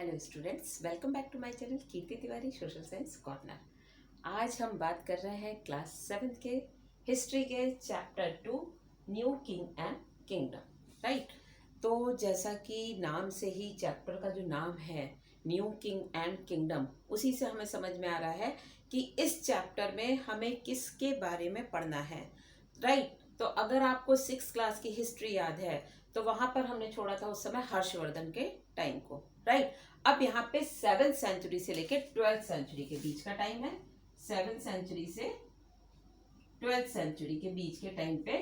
Hello students, welcome back to my channel Kirti Tiwari social science corner. आज हम बात कर रहे हैं क्लास 7 के हिस्ट्री के chapter 2 new king and kingdom. Right, तो जैसा कि नाम से ही चैप्टर का जो नाम है न्यू किंग एंड किंगडम, उसी से हमें समझ में आ रहा है कि इस चैप्टर में हमें किसके बारे में पढ़ना है। राइट, तो अगर आपको 6 क्लास की हिस्ट्री याद है तो वहां पर हमने छोड़ा था उस समय हर्षवर्धन के टाइम को। राइट, अब यहाँ पे 7th सेंचुरी से लेके 12th सेंचुरी के बीच का टाइम है। 7th सेंचुरी से 12th सेंचुरी के बीच के टाइम पे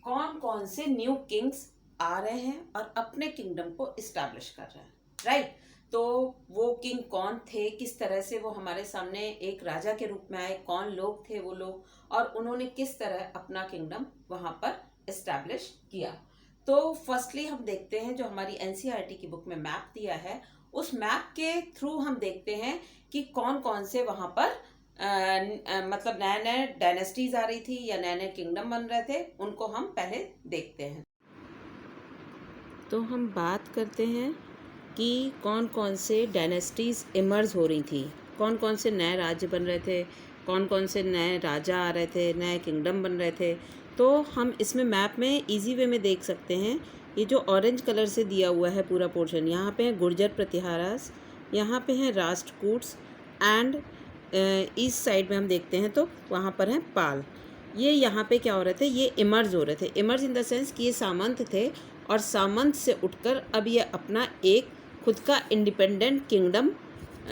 कौन कौन से न्यू किंग्स आ रहे हैं और अपने किंगडम को इस्टेब्लिश कर रहे हैं। राइट, तो वो किंग कौन थे, किस तरह से वो हमारे सामने एक राजा के रूप में आए, कौन लोग थे वो लोग, और उन्होंने किस तरह अपना किंगडम वहां पर इस्टेब्लिश किया। तो फर्स्टली हम देखते हैं जो हमारी एनसीईआरटी की बुक में मैप दिया है, उस मैप के थ्रू हम देखते हैं कि कौन कौन से वहां पर मतलब नए नए डायनेस्टीज आ रही थी या नए नए किंगडम बन रहे थे, उनको हम पहले देखते हैं। तो हम बात करते हैं कि कौन कौन से डायनेस्टीज इमर्ज हो रही थी, कौन कौन से नए राज्य बन रहे थे, कौन कौन से नए राजा आ रहे थे, नए किंगडम बन रहे थे। तो हम इसमें मैप में इजी वे में देख सकते हैं। ये जो ऑरेंज कलर से दिया हुआ है पूरा पोर्शन, यहाँ पे है गुर्जर प्रतिहारास, यहाँ पे है राष्ट्रकूट्स एंड ईस्ट साइड में हम देखते हैं तो वहाँ पर हैं पाल। ये यहाँ पे क्या हो रहे थे, ये इमर्ज हो रहे थे। इमर्ज इन द सेंस कि ये सामंत थे और सामंत से उठकर अब ये अपना एक खुद का इंडिपेंडेंट किंगडम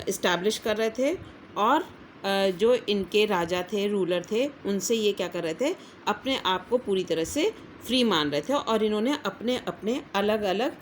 इस्टेब्लिश कर रहे थे। और जो इनके राजा थे, रूलर थे, उनसे ये क्या कर रहे थे, अपने आप को पूरी तरह से फ्री मान रहे थे। और इन्होंने अपने अपने अलग अलग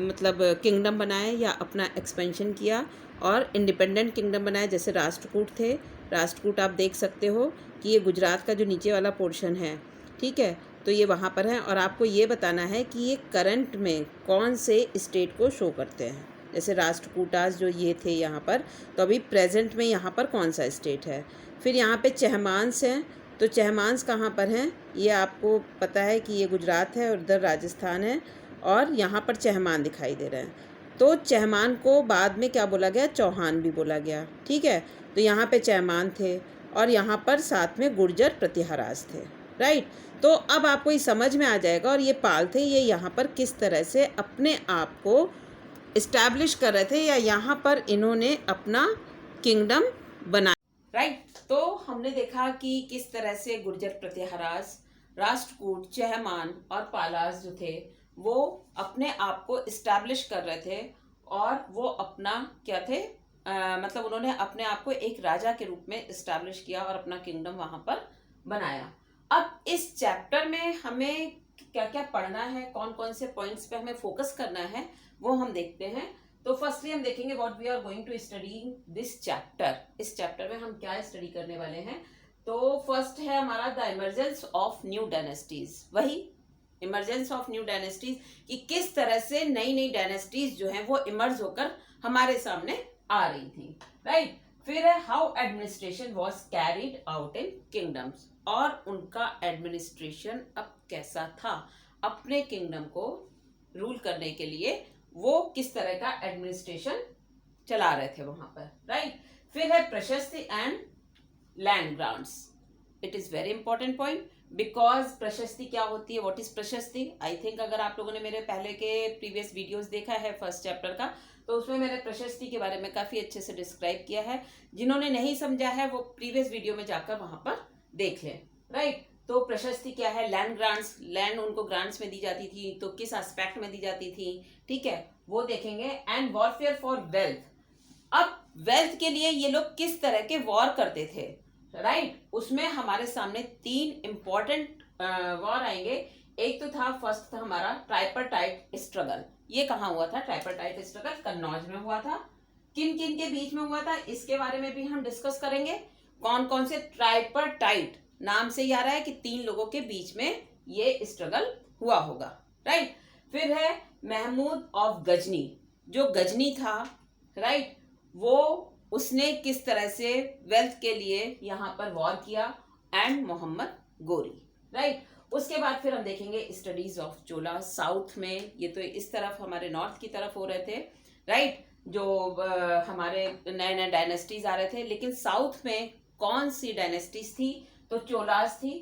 मतलब किंगडम बनाए या अपना एक्सपेंशन किया और इंडिपेंडेंट किंगडम बनाए। जैसे राष्ट्रकूट थे, राष्ट्रकूट आप देख सकते हो कि ये गुजरात का जो नीचे वाला पोर्शन है, ठीक है, तो ये वहाँ पर है। और आपको ये बताना है कि ये करंट में कौन से स्टेट को शो करते हैं। जैसे राष्ट्रकूटास जो ये थे यहाँ पर, तो अभी प्रेजेंट में यहाँ पर कौन सा स्टेट है। फिर यहाँ पे चहमांस हैं, तो चहमांस कहाँ पर हैं, ये आपको पता है कि ये गुजरात है और उधर राजस्थान है, और यहाँ पर चहमान दिखाई दे रहे हैं। तो चहमान को बाद में क्या बोला गया, चौहान भी बोला गया। ठीक है, तो यहाँ पे चहमान थे और यहाँ पर साथ में गुर्जर प्रतिहारास थे। राइट, तो अब आपको ये समझ में आ जाएगा। और ये पाल थे, ये यहाँ पर किस तरह से अपने आप को इस्टेब्लिश कर रहे थे या यहाँ पर इन्होंने अपना किंगडम बनाया। राइट, तो हमने देखा कि किस तरह से गुर्जर प्रतिहारास, राष्ट्रकूट, चहमान और पालास जो थे वो अपने आप को इस्टेब्लिश कर रहे थे। और वो अपना क्या थे, मतलब उन्होंने अपने आप को एक राजा के रूप में इस्टेब्लिश किया और अपना किंगडम वहां पर बनाया। अब इस चैप्टर में हमें क्या क्या पढ़ना है, कौन कौन से पॉइंट्स पे हमें फोकस करना है, वो हम देखते हैं। तो फर्स्टली हम देखेंगे what we are going to study this chapter. इस चैप्टर में हम क्या स्टडी करने वाले हैं। तो फर्स्ट है हमारा the emergence of new dynasties. वही इमरजेंस ऑफ न्यू डायनेस्टीज कि किस तरह से नई नई डायनेस्टीज जो हैं वो इमर्ज होकर हमारे सामने आ रही थी। राइट, फिर है how administration was carried out in kingdoms, और उनका एडमिनिस्ट्रेशन अब कैसा था, अपने किंगडम को रूल करने के लिए वो किस तरह का एडमिनिस्ट्रेशन चला रहे थे वहां पर। राइट, फिर है प्रशस्ति and land grants. It is very important point because प्रशस्ति क्या होती है, व्हाट इज प्रशस्ति। आई थिंक अगर आप लोगों ने मेरे पहले के प्रीवियस वीडियोस देखा है फर्स्ट चैप्टर का, तो उसमें मैंने प्रशस्ति के बारे में काफी अच्छे से डिस्क्राइब किया है। जिन्होंने नहीं समझा है वो प्रीवियस वीडियो में जाकर वहां पर देख लें। राइट, तो प्रशस्ति क्या है, लैंड ग्रांट्स, लैंड उनको ग्रांट्स में दी जाती थी, तो किस एस्पेक्ट में दी जाती थी, ठीक है, वो देखेंगे। एंड वॉरफेयर फॉर वेल्थ, अब वेल्थ के लिए ये लोग किस तरह के वॉर करते थे। राइट, उसमें हमारे सामने 3 इंपॉर्टेंट वॉर आएंगे। एक तो था, फर्स्ट था हमारा ट्राइपर्टाइट स्ट्रगल। ये कहाँ हुआ था, ट्राइपर्टाइट स्ट्रगल कन्नौज में हुआ था। किन किन के बीच में हुआ था इसके बारे में भी हम डिस्कस करेंगे। कौन कौन से, ट्राइपर्टाइट नाम से ही आ रहा है कि 3 लोगों के बीच में ये स्ट्रगल हुआ होगा। राइट, फिर है महमूद ऑफ गजनी, जो गजनी था, राइट, वो उसने किस तरह से वेल्थ के लिए यहां पर वॉर किया, एंड मोहम्मद गोरी। राइट, उसके बाद फिर हम देखेंगे स्टडीज ऑफ चोला साउथ में, ये तो इस तरफ हमारे नॉर्थ की तरफ हो रहे थे। राइट, जो हमारे नए नए डायनेस्टीज आ रहे थे, लेकिन साउथ में कौन सी डायनेस्टीज थी, तो चोलास थी,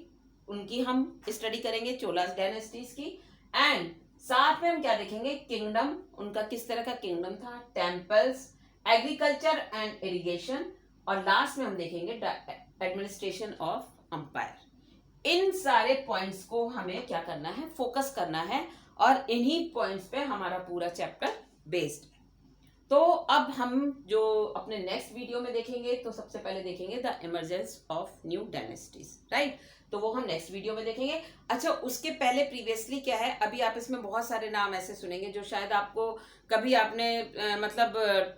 उनकी हम स्टडी करेंगे, चोलास डायनेस्टीज की। एंड साथ में हम क्या देखेंगे, किंगडम, उनका किस तरह का किंगडम था, टेम्पल्स, एग्रीकल्चर एंड इरिगेशन, और लास्ट में हम देखेंगे एडमिनिस्ट्रेशन ऑफ अंपायर। इन सारे पॉइंट्स को हमें क्या करना है, फोकस करना है, और इन्हीं पॉइंट्स पे हमारा पूरा चैप्टर बेस्ड है। तो अब हम जो अपने नेक्स्ट वीडियो में देखेंगे, तो सबसे पहले देखेंगे the emergence of new dynasties, right. तो वो हम नेक्स्ट वीडियो में देखेंगे। अच्छा, उसके पहले प्रीवियसली क्या है, अभी आप इसमें बहुत सारे नाम ऐसे सुनेंगे जो शायद आपको कभी आपने मतलब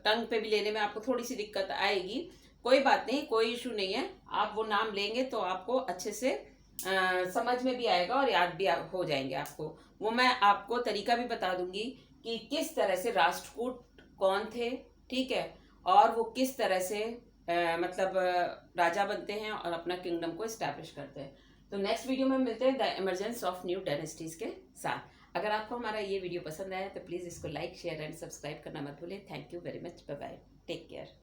टंग पे भी लेने में आपको थोड़ी सी दिक्कत आएगी। कोई बात नहीं, कोई इशू नहीं है, आप वो नाम लेंगे तो आपको अच्छे से समझ में भी आएगा और याद भी हो जाएंगे आपको। वो मैं आपको तरीका भी बता दूंगी कि किस तरह से राष्ट्रकूट कौन थे, ठीक है, और वो किस तरह से मतलब राजा बनते हैं और अपना किंगडम को एस्टैब्लिश करते हैं। तो नेक्स्ट वीडियो में मिलते हैं the emergence of new dynasties के साथ। अगर आपको हमारा ये वीडियो पसंद आया तो प्लीज़ इसको लाइक, शेयर एंड सब्सक्राइब करना मत भूलिए। Thank you very much, bye bye, take care.